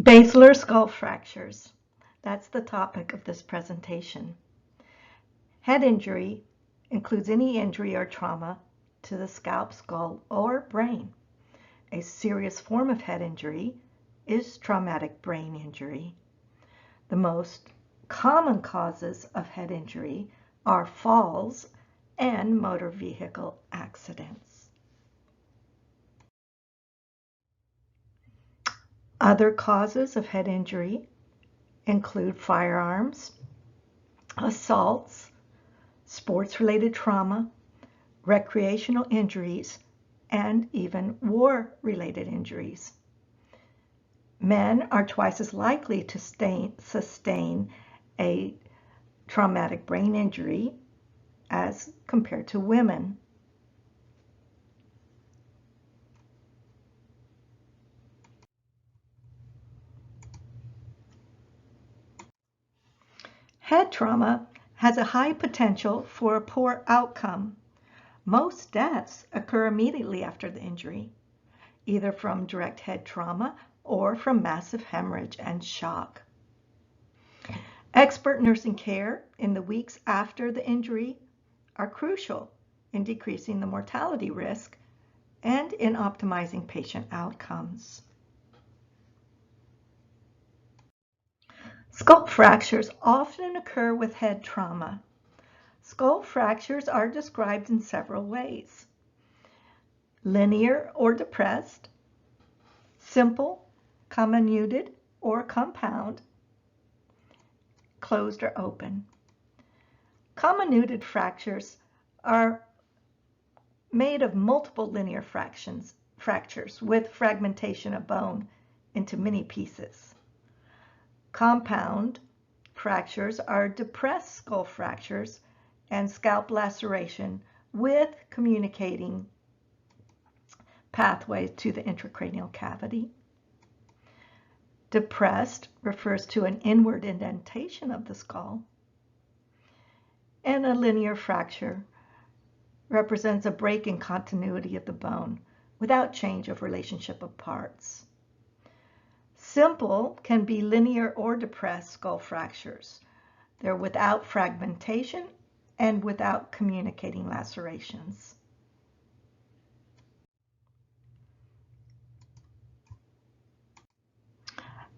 Basilar skull fractures. That's the topic of this presentation. Head injury includes any injury or trauma to the scalp, skull, or brain. A serious form of head injury is traumatic brain injury. The most common causes of head injury are falls and motor vehicle accidents. Other causes of head injury include firearms, assaults, sports-related trauma, recreational injuries, and even war-related injuries. Men are twice as likely to sustain a traumatic brain injury as compared to women. Head trauma has a high potential for a poor outcome. Most deaths occur immediately after the injury, either from direct head trauma or from massive hemorrhage and shock. Expert nursing care in the weeks after the injury are crucial in decreasing the mortality risk and in optimizing patient outcomes. Skull fractures often occur with head trauma. Skull fractures are described in several ways: linear or depressed, simple, comminuted or compound, closed or open. Comminuted fractures are made of multiple linear fractures with fragmentation of bone into many pieces. Compound fractures are depressed skull fractures and scalp laceration with communicating pathways to the intracranial cavity. Depressed refers to an inward indentation of the skull. And a linear fracture represents a break in continuity of the bone without change of relationship of parts. Simple can be linear or depressed skull fractures. They're without fragmentation and without communicating lacerations.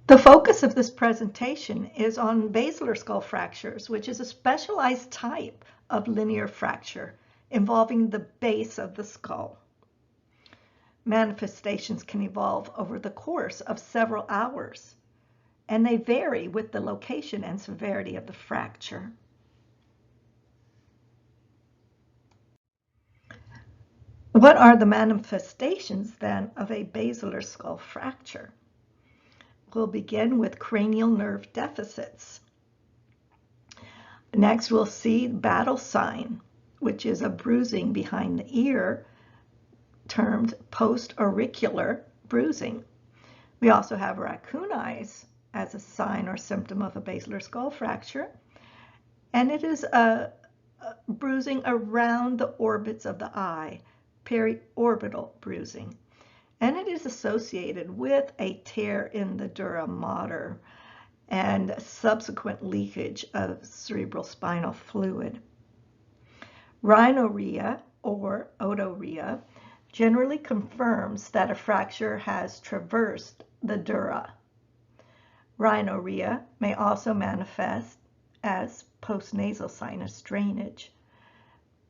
The focus of this presentation is on basilar skull fractures, which is a specialized type of linear fracture involving the base of the skull. Manifestations can evolve over the course of several hours, and they vary with the location and severity of the fracture. What are the manifestations then of a basilar skull fracture? We'll begin with cranial nerve deficits. Next, we'll see battle sign, which is a bruising behind the ear, termed post-auricular bruising. We also have raccoon eyes as a sign or symptom of a basilar skull fracture, and it is a bruising around the orbits of the eye, periorbital bruising, and it is associated with a tear in the dura mater and subsequent leakage of cerebrospinal fluid. Rhinorrhea or otorrhea generally confirms that a fracture has traversed the dura. Rhinorrhea may also manifest as postnasal sinus drainage.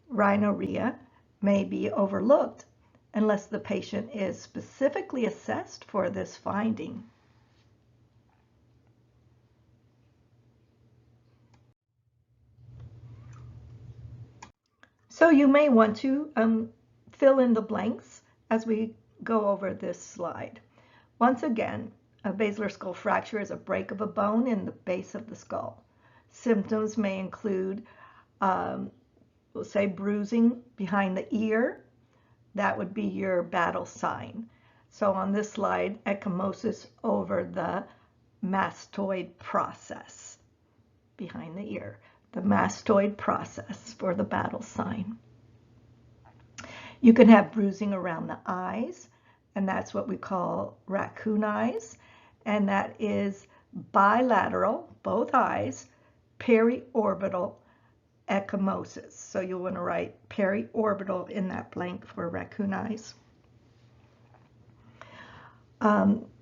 Rhinorrhea may be overlooked unless the patient is specifically assessed for this finding. So you may want to fill in the blanks as we go over this slide. Once again, a basilar skull fracture is a break of a bone in the base of the skull. Symptoms may include, we'll say, bruising behind the ear. That would be your battle sign. So on this slide, ecchymosis over the mastoid process behind the ear. The mastoid process for the battle sign. You can have bruising around the eyes, and that's what we call raccoon eyes. and that is bilateral, both eyes, periorbital ecchymosis. So you'll want to write periorbital in that blank for raccoon eyes.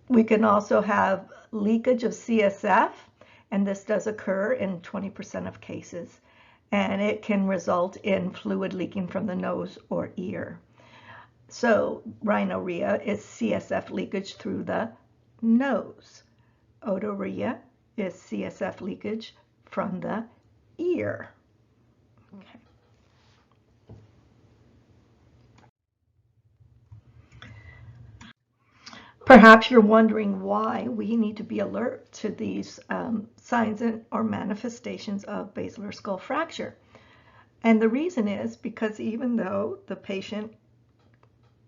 We can also have leakage of CSF, and this does occur in 20% of cases, and it can result in fluid leaking from the nose or ear. So rhinorrhea is CSF leakage through the nose. Otorrhea is CSF leakage from the ear. Okay. Perhaps you're wondering why we need to be alert to these signs or manifestations of basilar skull fracture. And the reason is because even though the patient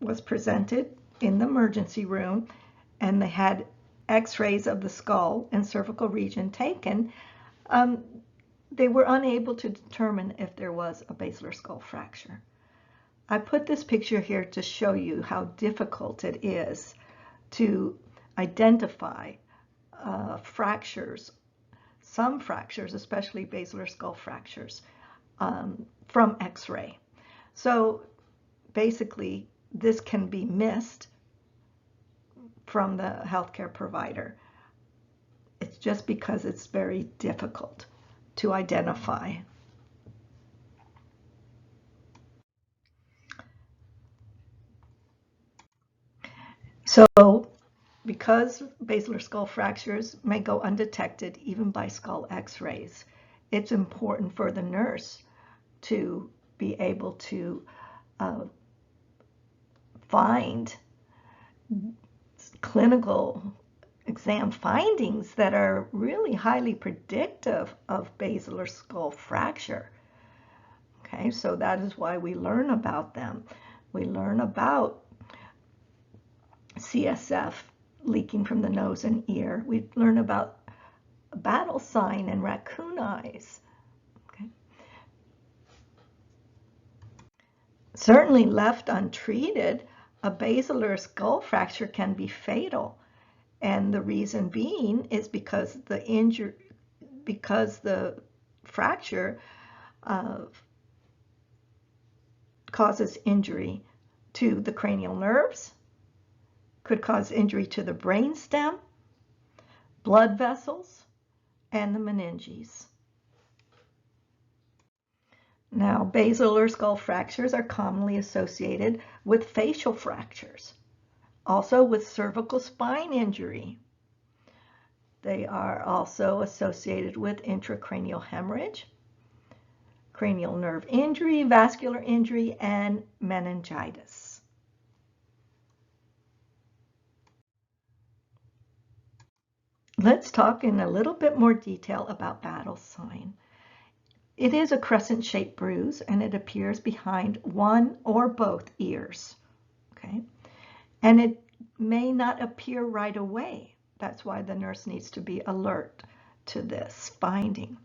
was presented in the emergency room and they had x-rays of the skull and cervical region taken, they were unable to determine if there was a basilar skull fracture. I put this picture here to show you how difficult it is to identify fractures, some fractures, especially basilar skull fractures, from x-ray. So basically, this can be missed from the healthcare provider. It's just because it's very difficult to identify. So because basilar skull fractures may go undetected even by skull x-rays, it's important for the nurse to be able to find clinical exam findings that are really highly predictive of basilar skull fracture. Okay, so that is why we learn about them. We learn about CSF leaking from the nose and ear. We learn about battle sign and raccoon eyes. Okay. Certainly left untreated, a basilar skull fracture can be fatal. And the reason being is because the fracture causes injury to the cranial nerves, could cause injury to the brainstem, blood vessels, and the meninges. Now, basilar skull fractures are commonly associated with facial fractures, also with cervical spine injury. They are also associated with intracranial hemorrhage, cranial nerve injury, vascular injury, and meningitis. Let's talk in a little bit more detail about battle sign. It is a crescent-shaped bruise, and it appears behind one or both ears. Okay, and it may not appear right away. That's why the nurse needs to be alert to this finding.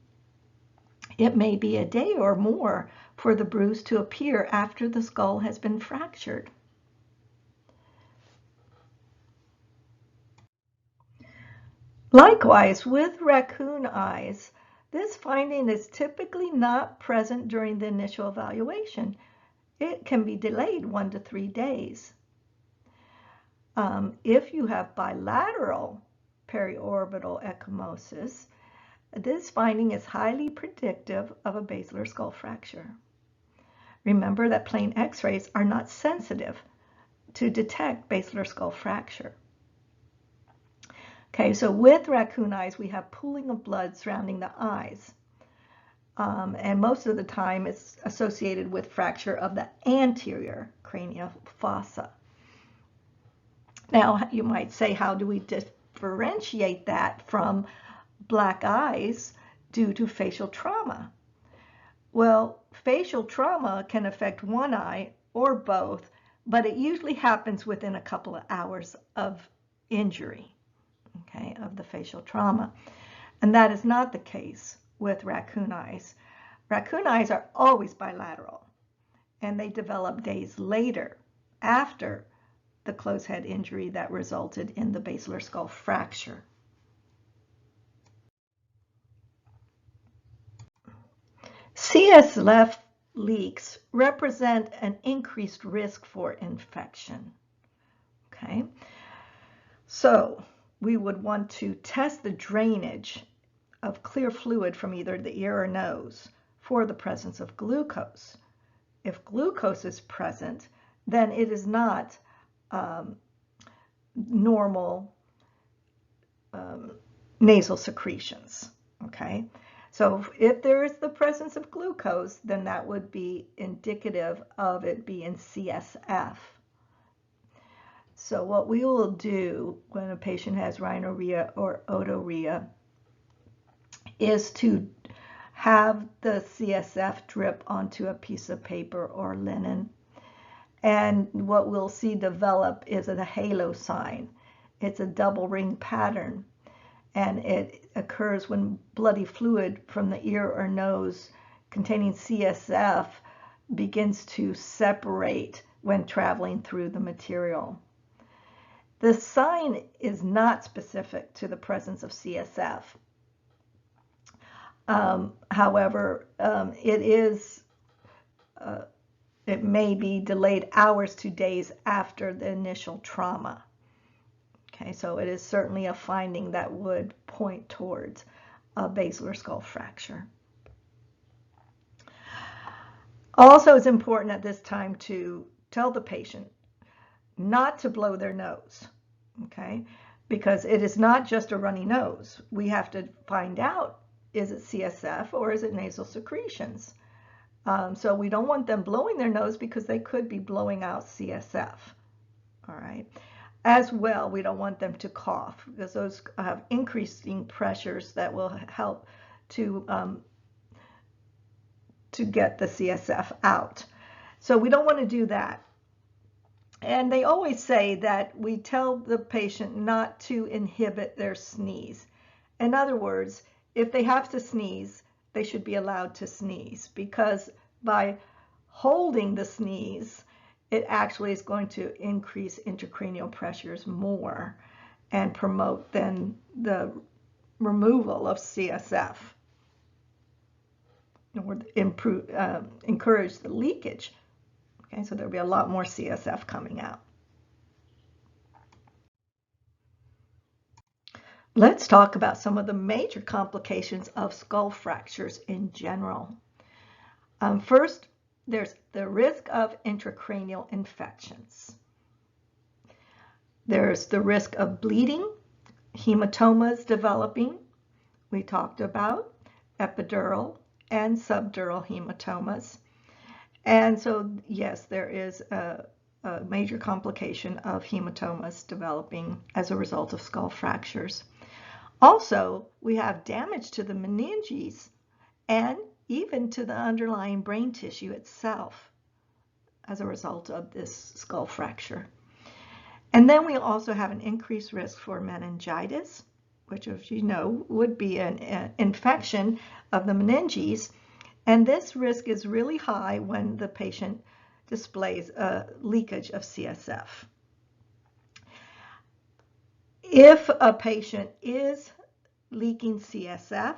It may be a day or more for the bruise to appear after the skull has been fractured. Likewise, with raccoon eyes, this finding is typically not present during the initial evaluation. It can be delayed 1 to 3 days. If you have bilateral periorbital ecchymosis, this finding is highly predictive of a basilar skull fracture. Remember that plain x-rays are not sensitive to detect basilar skull fracture. Okay, so with raccoon eyes, we have pooling of blood surrounding the eyes. And most of the time it's associated with fracture of the anterior cranial fossa. Now, you might say, how do we differentiate that from black eyes due to facial trauma? Well, facial trauma can affect one eye or both, but it usually happens within a couple of hours of injury, okay, of the facial trauma. And that is not the case with raccoon eyes. Raccoon eyes are always bilateral, and they develop days later after the closed head injury that resulted in the basilar skull fracture. CSF leaks represent an increased risk for infection. Okay, so we would want to test the drainage of clear fluid from either the ear or nose for the presence of glucose. If glucose is present, then it is not normal nasal secretions. Okay, so if there is the presence of glucose, then that would be indicative of it being CSF. So what we will do when a patient has rhinorrhea or otorrhea is to have the CSF drip onto a piece of paper or linen. And what we'll see develop is a halo sign. It's a double ring pattern, and it occurs when bloody fluid from the ear or nose containing CSF begins to separate when traveling through the material. The sign is not specific to the presence of CSF. However, it may be delayed hours to days after the initial trauma. Okay, so it is certainly a finding that would point towards a basilar skull fracture. Also, it's important at this time to tell the patient not to blow their nose, okay, because it is not just a runny nose. We have to find out, is it CSF or is it nasal secretions? So we don't want them blowing their nose because they could be blowing out CSF, all right? As well, we don't want them to cough because those have increasing pressures that will help to get the CSF out. So we don't want to do that. And they always say that we tell the patient not to inhibit their sneeze. In other words, if they have to sneeze, they should be allowed to sneeze, because by holding the sneeze, it actually is going to increase intracranial pressures more and promote then the removal of CSF, or encourage the leakage. Okay, so there'll be a lot more CSF coming out. Let's talk about some of the major complications of skull fractures in general. First, there's the risk of intracranial infections. There's the risk of bleeding, hematomas developing. We talked about epidural and subdural hematomas. And so, yes, there is a major complication of hematomas developing as a result of skull fractures. Also, we have damage to the meninges and even to the underlying brain tissue itself as a result of this skull fracture. And then we also have an increased risk for meningitis, which, as you know, would be an infection of the meninges. And this risk is really high when the patient displays a leakage of CSF. If a patient is leaking CSF,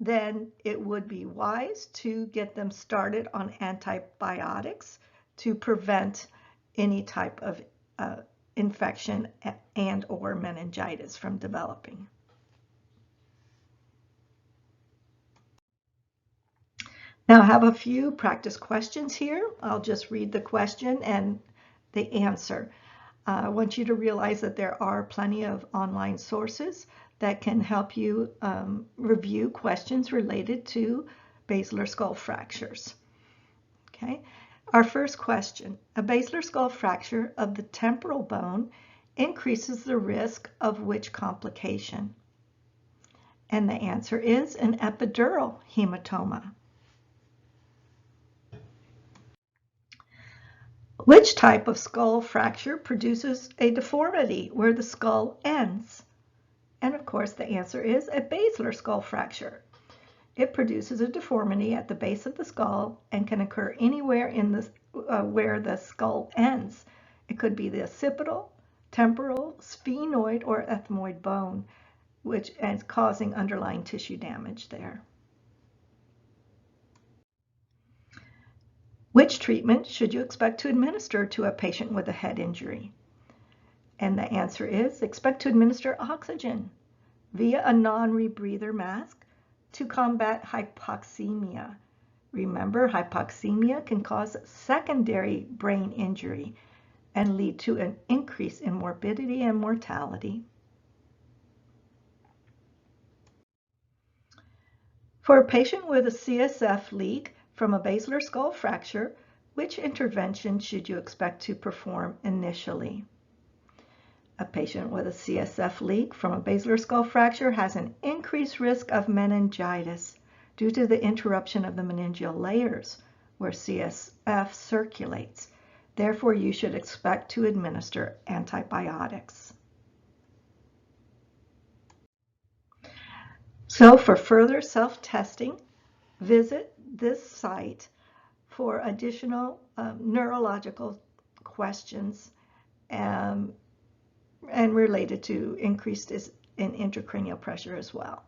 then it would be wise to get them started on antibiotics to prevent any type of infection and or meningitis from developing. Now I have a few practice questions here. I'll just read the question and the answer. I want you to realize that there are plenty of online sources that can help you review questions related to basilar skull fractures. Okay, our first question: a basilar skull fracture of the temporal bone increases the risk of which complication? And the answer is an epidural hematoma. Which type of skull fracture produces a deformity where the skull ends? And of course, the answer is a basilar skull fracture. It produces a deformity at the base of the skull and can occur anywhere in the where the skull ends. It could be the occipital, temporal, sphenoid, or ethmoid bone, which is causing underlying tissue damage there. Which treatment should you expect to administer to a patient with a head injury? And the answer is expect to administer oxygen via a non-rebreather mask to combat hypoxemia. Remember, hypoxemia can cause secondary brain injury and lead to an increase in morbidity and mortality. For a patient with a CSF leak from a basilar skull fracture, which intervention should you expect to perform initially? A patient with a CSF leak from a basilar skull fracture has an increased risk of meningitis due to the interruption of the meningeal layers where CSF circulates. Therefore, you should expect to administer antibiotics. So for further self-testing, visit this site for additional neurological questions and related to increased in intracranial pressure as well.